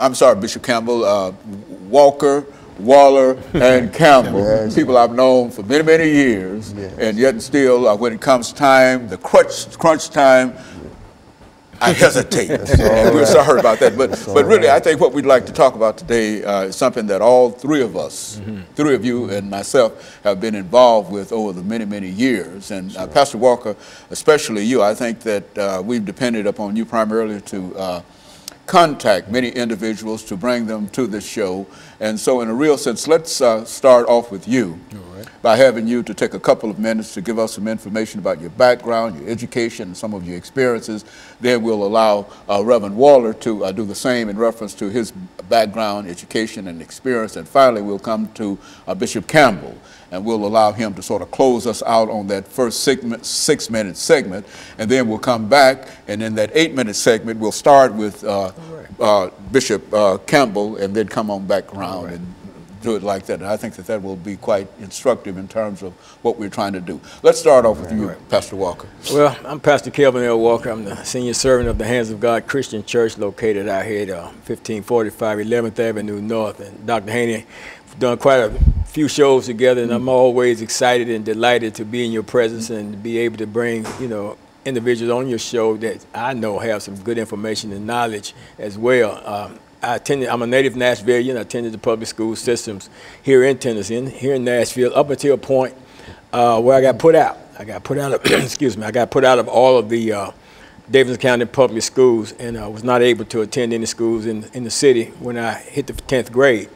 I'm sorry, Bishop Campbell, Walker, Waller, and Campbell, yes. people I've known for many, many years, yes. And yet still, when it comes time, the crunch time, I hesitate. And we're sorry about that. But really, I think what we'd like to talk about today is something that all three of us, three of you and myself, have been involved with over the many, many years. And Pastor Walker, especially you, I think that we've depended upon you primarily to contact many individuals to bring them to this show. And so in a real sense, let's start off with you by having you to take a couple of minutes to give us some information about your background, your education, and some of your experiences. Then we'll allow Reverend Waller to do the same in reference to his background, education, and experience. And finally, we'll come to Bishop Campbell, and we'll allow him to sort of close us out on that first 6-minute segment. And then we'll come back, and in that 8-minute segment, we'll start with Bishop Campbell, and then come on back around and do it like that. And I think that that will be quite instructive in terms of what we're trying to do. Let's start off with you, Pastor Walker. Well, I'm Pastor KWalker. I'm the senior servant of the Hands of God Christian Church located out here at 1545 11th Avenue North. And Dr. Haney, we've done quite a few shows together, and I'm always excited and delighted to be in your presence and to be able to bring, individuals on your show that I know have some good information and knowledge as well. I'm a native Nashvilleian. I attended the public school systems here in Tennessee, here in Nashville, up until a point where I got put out. I got put out of, excuse me, I got put out of all of the Davidson County public schools, and I was not able to attend any schools in the city when I hit the 10th grade.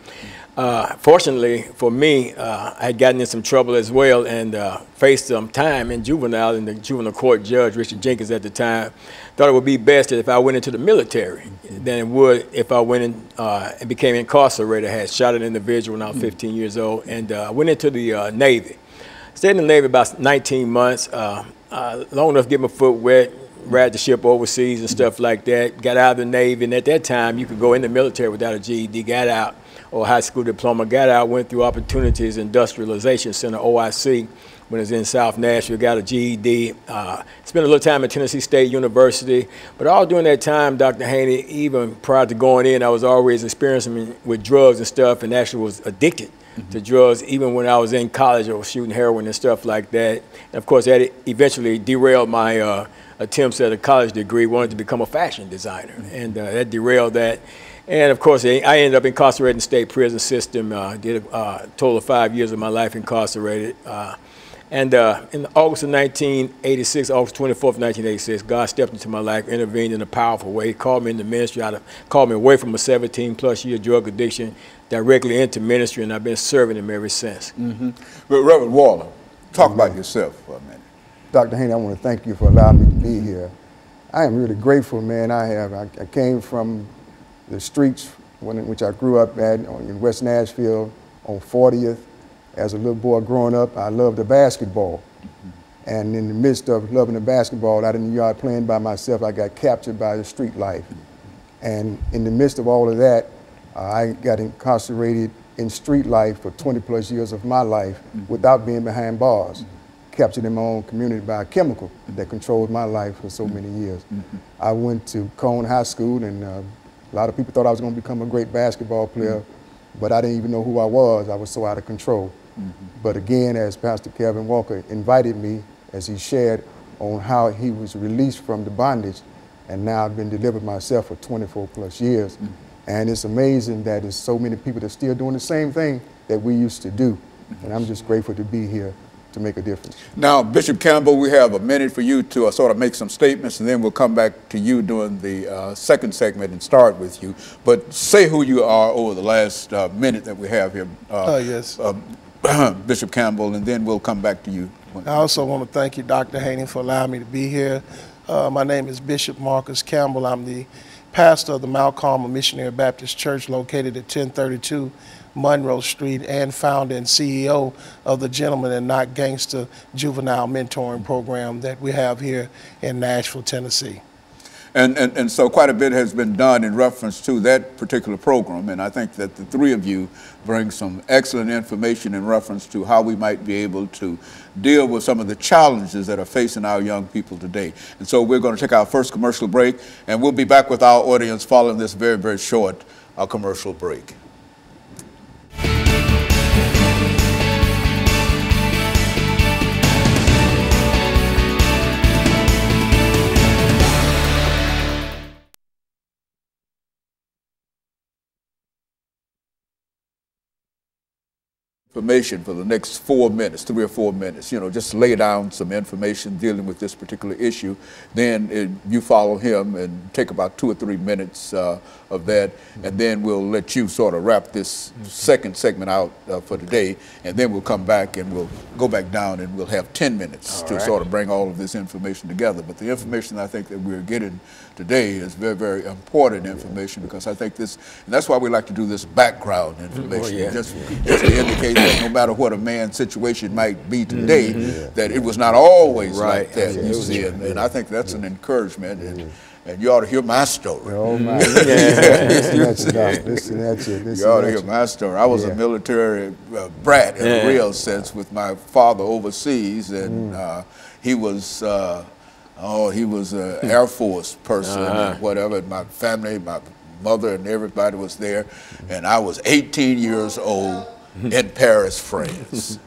Fortunately for me, I had gotten in some trouble as well and faced some time in juvenile, and the juvenile court judge, Richard Jenkins at the time, thought it would be best if I went into the military than it would if I went in and became incarcerated. I had shot an individual when I was 15 years old, and I went into the Navy. Stayed in the Navy about 19 months, long enough to get my foot wet, ride the ship overseas and stuff like that. Got out of the Navy, and at that time, you could go in the military without a GED, got out, or high school diploma, got out, went through Opportunities Industrialization Center, OIC, when I was in South Nashville, got a GED, spent a little time at Tennessee State University, but all during that time, Dr. Haney, even prior to going in, I was always experiencing with drugs and stuff, and actually was addicted to drugs, even when I was in college. I was shooting heroin and stuff like that. And of course, that eventually derailed my attempts at a college degree, wanted to become a fashion designer, and that derailed that. And of course, I ended up incarcerated in the state prison system, did a total of 5 years of my life incarcerated. And in August of 1986, August 24th, 1986, God stepped into my life, intervened in a powerful way, called me into ministry, called me away from a 17-plus year drug addiction directly into ministry, and I've been serving him ever since. But Reverend Waller, talk about yourself for a minute. Dr. Haney, I want to thank you for allowing me to be here. I am really grateful, man. I came from the streets which I grew up at in West Nashville on 40th. As a little boy growing up, I loved the basketball. And in the midst of loving the basketball, out in the yard playing by myself, I got captured by the street life. And in the midst of all of that, I got incarcerated in street life for 20-plus years of my life without being behind bars. Captured in my own community by a chemical that controlled my life for so many years. I went to Cone High School, and a lot of people thought I was going to become a great basketball player, but I didn't even know who I was. I was so out of control. But again, as Pastor KWalker invited me, as he shared on how he was released from the bondage, and now I've been delivered myself for 24-plus years. And it's amazing that there's so many people that are still doing the same thing that we used to do. And I'm just grateful to be here to make a difference. Now, Bishop Campbell, we have a minute for you to sort of make some statements, and then we'll come back to you during the second segment and start with you. But say who you are over the last minute that we have here. Yes. Bishop Campbell, and then we'll come back to you. I also want to thank you, Dr. Haney, for allowing me to be here. My name is Bishop Marcus Campbell. I'm the pastor of the Mount Carmel Missionary Baptist Church located at 1032 Monroe Street, and founder and CEO of the Gentleman and Not Gangster Juvenile Mentoring Program that we have here in Nashville, Tennessee. And so quite a bit has been done in reference to that particular program, and I think that the three of you bring some excellent information in reference to how we might be able to deal with some of the challenges that are facing our young people today. And so we're going to take our first commercial break, and we'll be back with our audience following this very, very short a commercial break. Information for the next 4 minutes, 3 or 4 minutes, you know, just lay down some information dealing with this particular issue. Then you follow him and take about 2 or 3 minutes of that, and then we'll let you sort of wrap this second segment out for today, and then we'll come back and we'll go back down and we'll have 10 minutes to sort of bring all of this information together. But the information I think that we're getting today is very, very important information, because I think this, and that's why we like to do this background information, just to indicate that no matter what a man's situation might be today, that it was not always like that, you see, and I think that's an encouragement, and you ought to hear my story. Oh my! You ought to hear my story. I was a military brat in a real sense, with my father overseas, and he was an Air Force person and whatever. And my family, my mother and everybody was there, and I was 18 years old in Paris, France.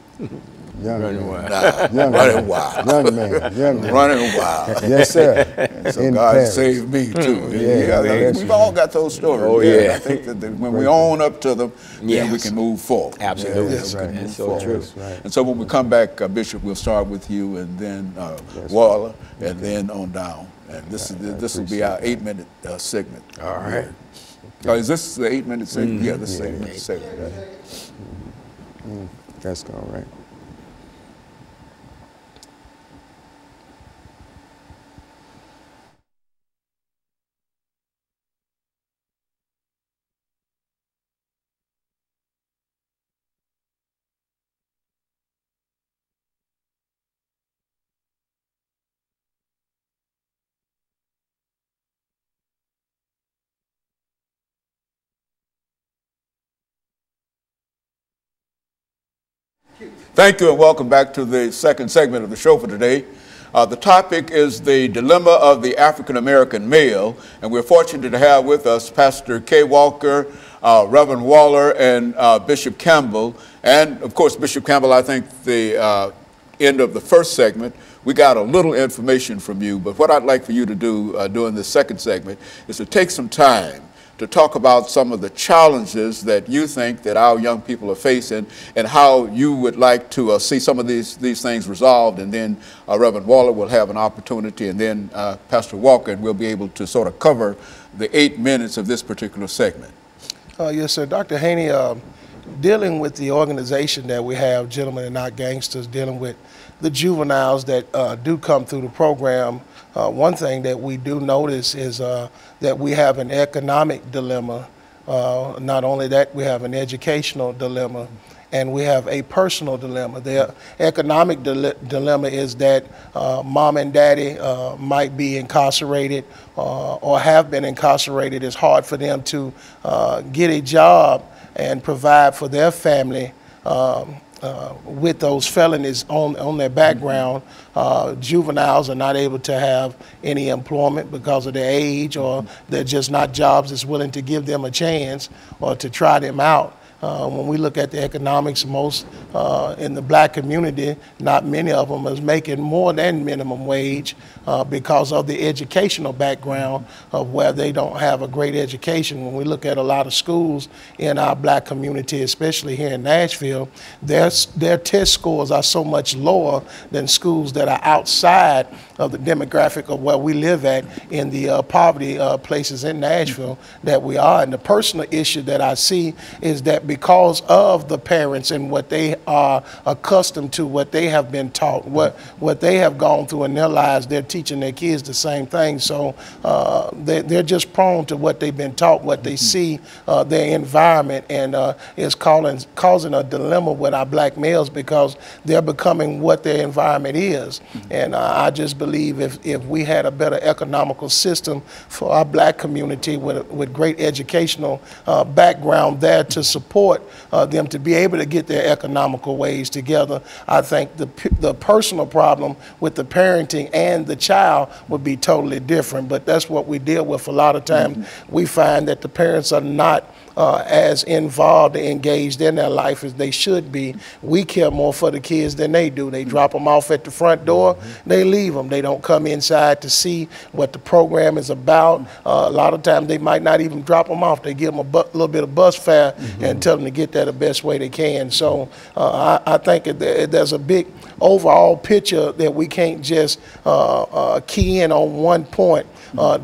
Running wild. Running wild. Young man. Running wild. Yes, sir. And so God Paris. saved me too. We've all got those stories. Oh, yeah. I think that when we own up to them, then we can move forward. Absolutely. Yes, right. That's so true. Right. And so when we come back, Bishop, we'll start with you, and then Waller, and then on down. And this will be our 8-minute segment. All right. Is this the 8-minute segment? Yeah, this is the 8-minute segment. Right? That's all right. Thank you, and welcome back to the second segment of the show for today. The topic is the dilemma of the African-American male, and we're fortunate to have with us Pastor KWalker, Reverend Waller, and Bishop Campbell. And of course, Bishop Campbell, I think the end of the first segment, we got a little information from you, but what I'd like for you to do during this second segment is to take some time to talk about some of the challenges that you think that our young people are facing, and how you would like to see some of these things resolved. And then Reverend Waller will have an opportunity, and then Pastor Walker, and we'll be able to sort of cover the 8 minutes of this particular segment. Yes, sir. Dr. Haney, dealing with the organization that we have, Gentlemen and Not Gangsters, dealing with the juveniles that do come through the program, one thing that we do notice is that we have an economic dilemma. Not only that, we have an educational dilemma, and we have a personal dilemma. The economic dilemma is that mom and daddy might be incarcerated or have been incarcerated. It's hard for them to get a job and provide for their family with those felonies on their background. Juveniles are not able to have any employment because of their age, or they're just not jobs that's willing to give them a chance or to try them out. When we look at the economics, most in the black community, not many of them is making more than minimum wage because of the educational background of where they don't have a great education. When we look at a lot of schools in our black community, especially here in Nashville, their test scores are so much lower than schools that are outside of the demographic of where we live at in the poverty places in Nashville that we are. And the personal issue that I see is that because of the parents and what they are accustomed to, what they have been taught, what they have gone through in their lives, they're teaching their kids the same thing. So they're just prone to what they've been taught, what they see, their environment, and it's causing a dilemma with our black males because they're becoming what their environment is. And I just believe if we had a better economical system for our black community with great educational background there to support them to be able to get their economical ways together, I think the personal problem with the parenting and the child would be totally different. But that's what we deal with a lot of times. We find that the parents are not as involved and engaged in their life as they should be. We care more for the kids than they do. They drop them off at the front door, they leave them. They don't come inside to see what the program is about. A lot of times they might not even drop them off. They give them a little bit of bus fare and tell them to get there the best way they can. So I think there's a big overall picture that we can't just key in on one point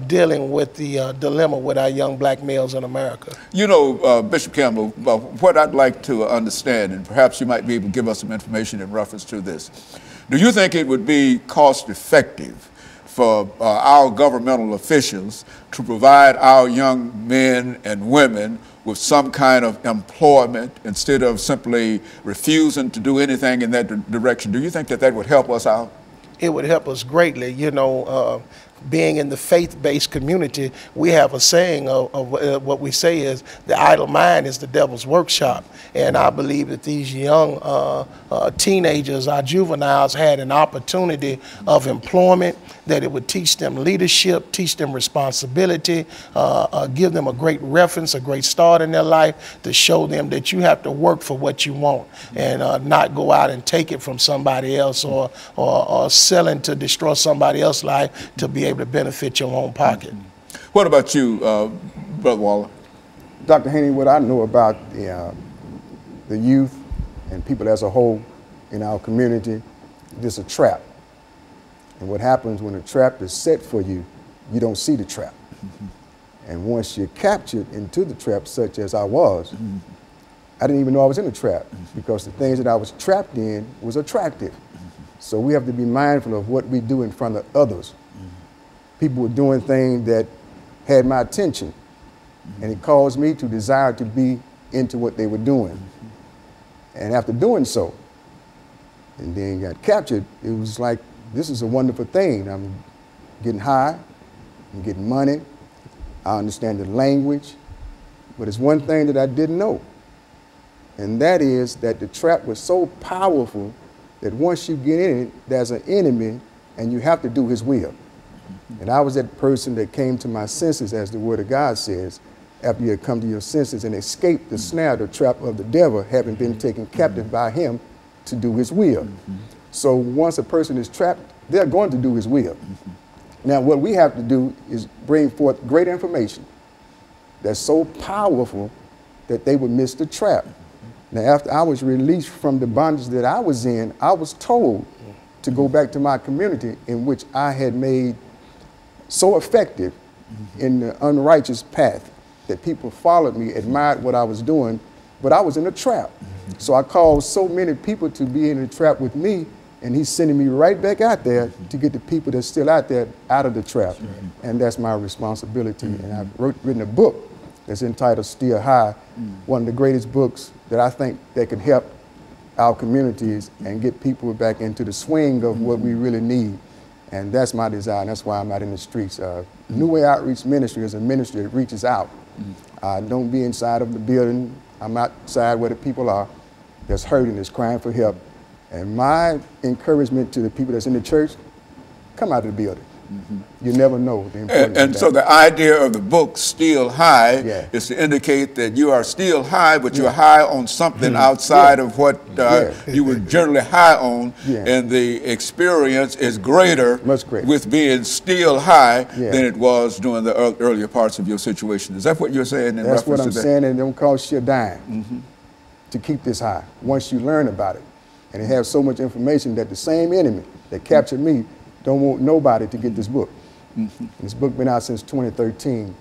dealing with the dilemma with our young black males in America. You know, Bishop Campbell, what I'd like to understand, and perhaps you might be able to give us some information in reference to this, do you think it would be cost effective for our governmental officials to provide our young men and women with some kind of employment instead of simply refusing to do anything in that direction? Do you think that that would help us out? It would help us greatly. You know, being in the faith-based community, we have a saying of what we say is the idle mind is the devil's workshop. And I believe that these young teenagers, our juveniles, had an opportunity of employment, that it would teach them leadership, teach them responsibility, give them a great reference, a great start in their life, to show them that you have to work for what you want and not go out and take it from somebody else or selling to destroy somebody else's life to be able to benefit your own pocket. What about you, Brother Waller? Dr. Haney, what I know about the youth and people as a whole in our community, this is a trap. And what happens when a trap is set for you, you don't see the trap. And once you're captured into the trap, such as I was, I didn't even know I was in a trap because the things that I was trapped in was attractive. So we have to be mindful of what we do in front of others. People were doing things that had my attention, and it caused me to desire to be into what they were doing. And after doing so, and then got captured, it was like, this is a wonderful thing. I'm getting high, I'm getting money, I understand the language, but it's one thing that I didn't know, and that is that the trap was so powerful that once you get in it, there's an enemy, and you have to do his will. And I was that person that came to my senses, as the Word of God says, after you had come to your senses and escaped the snare, the trap of the devil, having been taken captive by him to do his will. So once a person is trapped, they're going to do his will. Now what we have to do is bring forth great information that's so powerful that they would miss the trap. Now after I was released from the bondage that I was in, I was told to go back to my community in which I had made so effective in the unrighteous path that people followed me, admired what I was doing, but I was in a trap. So I called so many people to be in a trap with me, and he's sending me right back out there to get the people that's still out there out of the trap. And that's my responsibility. And I've written a book that's entitled Still High, one of the greatest books that I think that could help our communities and get people back into the swing of what we really need. And that's my desire, and that's why I'm out in the streets. New Way Outreach Ministry is a ministry that reaches out. Don't be inside of the building. I'm outside where the people are that's hurting, that's crying for help. And my encouragement to the people that's in the church, come out of the building. You never know the importance and of that. so the idea of the book, Still High, Yeah. is to indicate that you are still high, but you're high on something outside of what you were generally high on, and the experience is greater, Much greater, with being still high than it was during the earlier parts of your situation. Is that what you're saying in reference to that? That's what I'm saying, and it don't cost you a dime to keep this high once you learn about it. And it has so much information that the same enemy that captured me don't want nobody to get this book. This book been out since 2013,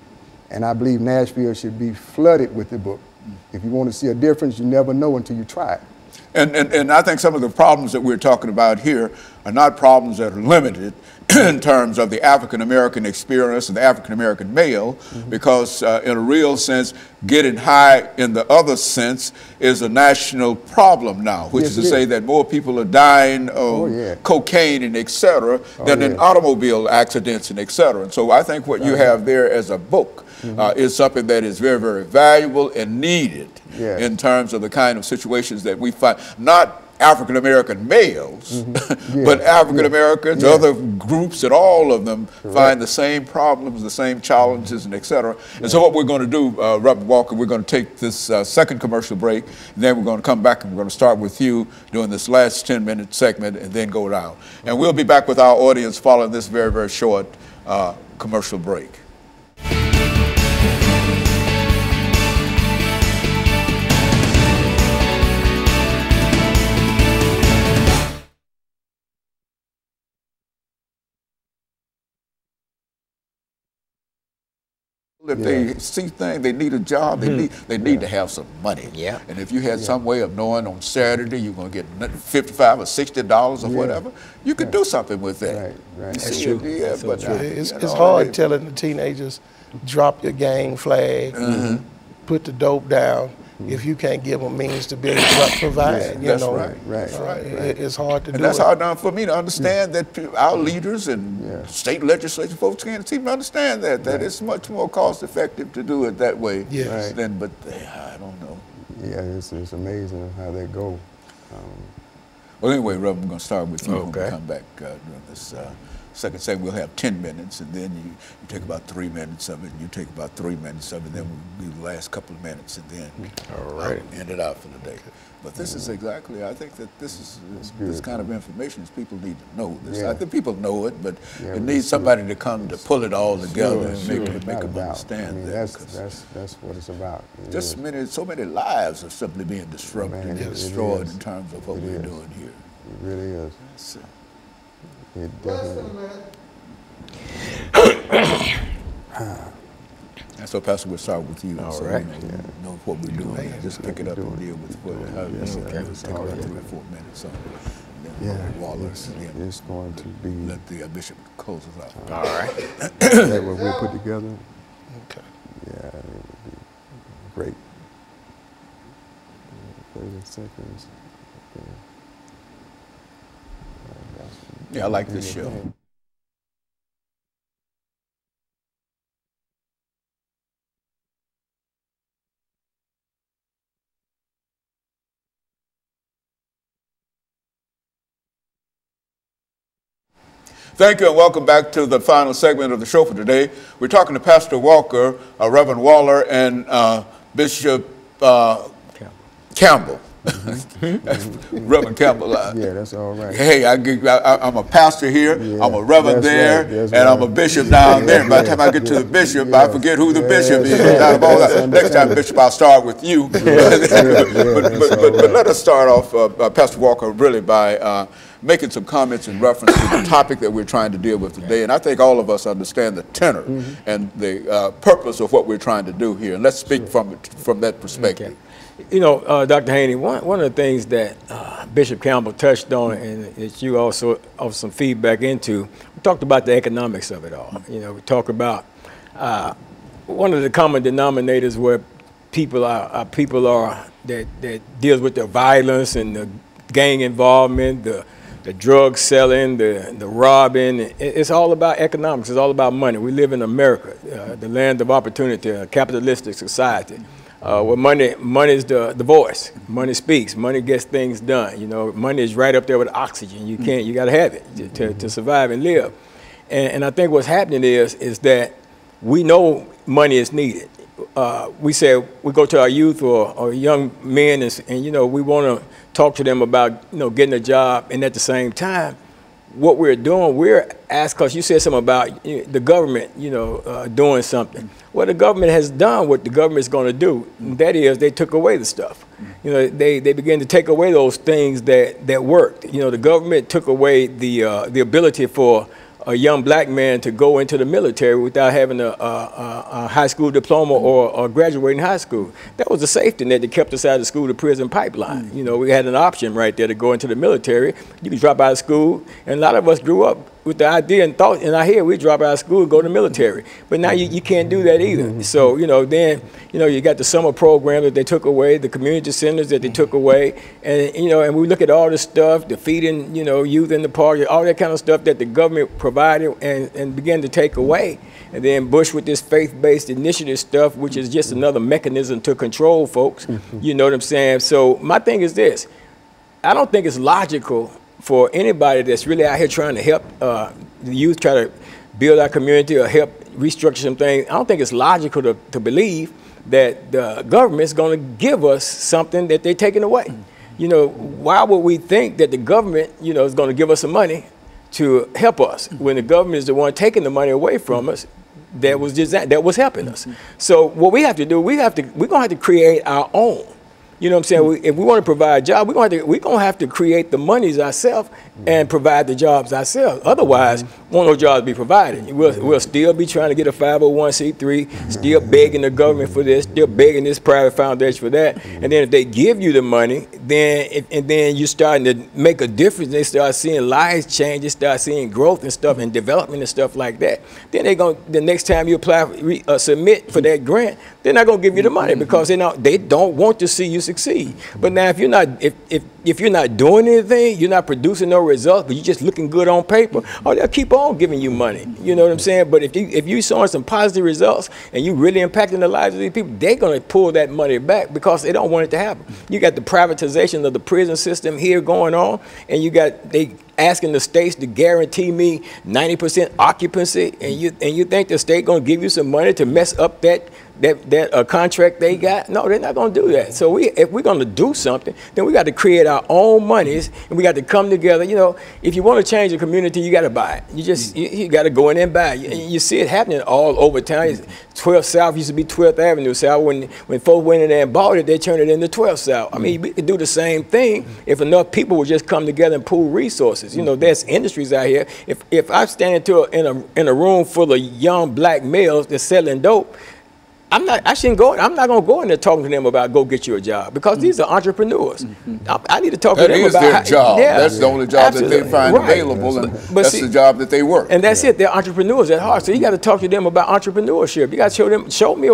and I believe Nashville should be flooded with the book. If you want to see a difference, you never know until you try it. And I think some of the problems that we're talking about here are not problems that are limited in terms of the African-American experience and the African-American male, because in a real sense, getting high in the other sense is a national problem now, which is to say that more people are dying of cocaine and et cetera than in automobile accidents and et cetera. And so I think what you have there as a book is something that is very, very valuable and needed in terms of the kind of situations that we find, not African American males, Yeah, but African Americans, yeah. other groups, and all of them find the same problems, the same challenges, and et cetera. And so what we're going to do, Reverend Walker, we're going to take this second commercial break, and then we're going to come back and we're going to start with you doing this last 10-minute segment and then go down. And we'll be back with our audience following this very, very short commercial break. If they see things, they need a job, they need to have some money. Yeah. And if you had some way of knowing on Saturday you're going to get $55 or $60 or whatever, you could do something with that. Right. That's true. Yeah, but It's hard telling the teenagers, drop your gang flag, put the dope down, if you can't give them means to be able to provide. That's right. It's hard to do. And that's hard for me to understand that our leaders and state legislature folks can't seem to understand that it's much more cost effective to do it that way than, but I don't know. Yeah, it's amazing how they go. Well, anyway, Reverend, I'm going to start with you when we Okay. come back during this second segment. We'll have 10 minutes, and then you take about 3 minutes of it, and you take about 3 minutes of it, and then we'll do the last couple of minutes, and then end it out for the day. But this is exactly, I think that this is this kind of information is people need to know this. I think people know it, but it needs somebody to come to pull it all together and make them understand that. That's what it's about. Just so many lives are simply being disrupted and destroyed in terms of what we're doing here. It really is. It definitely. And so, Pastor, we'll start with you. All so right. You know what we're doing. Just pick it up and deal with how this take about 3 or 4 minutes. So, RWaller, It's going to be. Let the bishop close us out. All right. That what we put together. Okay. Yeah, it would be great. 30 seconds. Yeah, I like this show. Thank you and welcome back to the final segment of the show for today. We're talking to Pastor Walker, Reverend Waller, and Bishop Campbell. Reverend Campbell. Yeah, that's all right. Hey, I'm a pastor here, I'm a reverend there, right, and I'm a bishop down there. By the time I get to the bishop, I forget who the bishop is. Out of all that. Next time, Bishop, I'll start with you. But let us start off, Pastor Walker, really by making some comments in reference to the topic that we're trying to deal with today. And I think all of us understand the tenor and the purpose of what we're trying to do here. And let's speak from that perspective. Okay. You know, Dr. Haney, one of the things that Bishop Campbell touched on and that you also offered some feedback into, we talked about the economics of it all. You know, we talk about one of the common denominators where people are that deals with the violence and the gang involvement, the drug selling, the robbing. It's all about economics. It's all about money. We live in America, the land of opportunity, a capitalistic society. Where money is the voice. Money speaks. Money gets things done. You know, money is right up there with oxygen. You got to have it to survive and live. And I think what's happening is that we know money is needed. We go to our youth or young men and you know, we want to talk to them about, you know, getting a job, and at the same time, what we're doing, we're asked, because you said something about the government, you know, doing something. Well, the government has done what the government's going to do. And that is, they took away the stuff. You know, they began to take away those things that worked. You know, the government took away the ability for a young black man to go into the military without having a high school diploma or graduating high school. That was a safety net that kept us out of the school to prison pipeline. You know, we had an option right there to go into the military. You could drop out of school, and a lot of us grew up with the idea and thought, and I hear we drop out of school and go to the military. But now you can't do that either. So, you know, then, you know, you got the summer program that they took away, the community centers that they took away, and, you know, and we look at all this stuff, the feeding, you know, youth in the park, all that kind of stuff that the government provided and began to take away. And then Bush with this faith-based initiative stuff, which is just another mechanism to control folks. You know what I'm saying? So my thing is this. I don't think it's logical for anybody that's really out here trying to help the youth try to build our community or help restructure some things. I don't think it's logical to believe that the government's going to give us something that they're taking away. You know, why would we think that the government, you know, is going to give us some money to help us when the government is the one taking the money away from us that was helping us? So what we have to do, we're going to have to create our own. You know what I'm saying? If we want to provide jobs, we're going to have to create the monies ourselves and provide the jobs ourselves. Otherwise, won't no jobs be provided. We'll still be trying to get a 501c3, still begging the government for this, still begging this private foundation for that. And then if they give you the money, then you're starting to make a difference. They start seeing lives change, they start seeing growth and stuff and development and stuff like that. Then the next time you apply, submit for that grant, they're not going to give you the money because they don't want to see you succeed. But now if you're not doing anything, you're not producing no results, but you're just looking good on paper, they'll keep on giving you money. You know what I'm saying? But if you're showing some positive results and you really impacting the lives of these people, they're going to pull that money back because they don't want it to happen. You got the privatization of the prison system here going on, and they asking the states to guarantee me 90% occupancy, and you think the state going to give you some money to mess up that contract they got? No, they're not going to do that. So if we're going to do something, then we got to create our own monies, and we got to come together. You know, if you want to change a community, you got to buy it. You got to go in and buy it. You see it happening all over town. 12th South used to be 12th Avenue South. When folks went in there and bought it, they turned it into 12th South. I mean, we could do the same thing if enough people would just come together and pool resources. You know, there's industries out here. If I stand in a room full of young black males that's selling dope, I'm not going to go in there talking to them about go get you a job, because these are entrepreneurs. I need to talk to them about their job. Yeah, that's the only job that they find available, and that's the job that they work. And that's it. They're entrepreneurs at heart. So you got to talk to them about entrepreneurship. You got to show me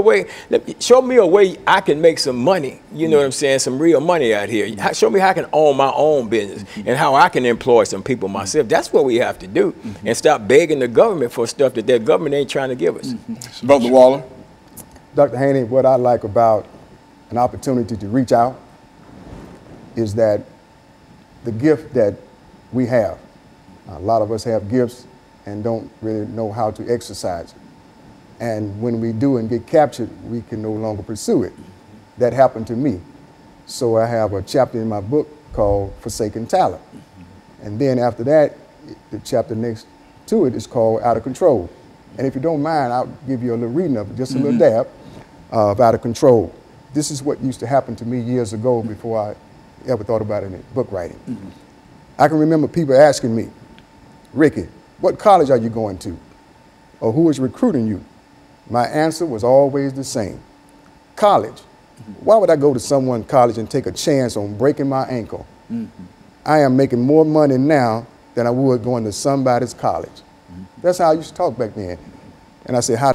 a way I can make some money. You know what I'm saying? Some real money out here. Show me how I can own my own business and how I can employ some people myself. That's what we have to do, and stop begging the government for stuff that their government ain't trying to give us. Brother Waller. Dr. Haney, what I like about an opportunity to reach out is that the gift that we have. A lot of us have gifts and don't really know how to exercise it. And when we do and get captured, we can no longer pursue it. That happened to me. So I have a chapter in my book called Forsaken Talent. And then after that, the chapter next to it is called Out of Control. And if you don't mind, I'll give you a little reading of it, just a little dab of Out of Control. This is what used to happen to me years ago before I ever thought about it in book writing. I can remember people asking me, Ricky, what college are you going to? Or who is recruiting you? My answer was always the same: college. Why would I go to someone's college and take a chance on breaking my ankle? I am making more money now than I would going to somebody's college. That's how I used to talk back then. And I said, how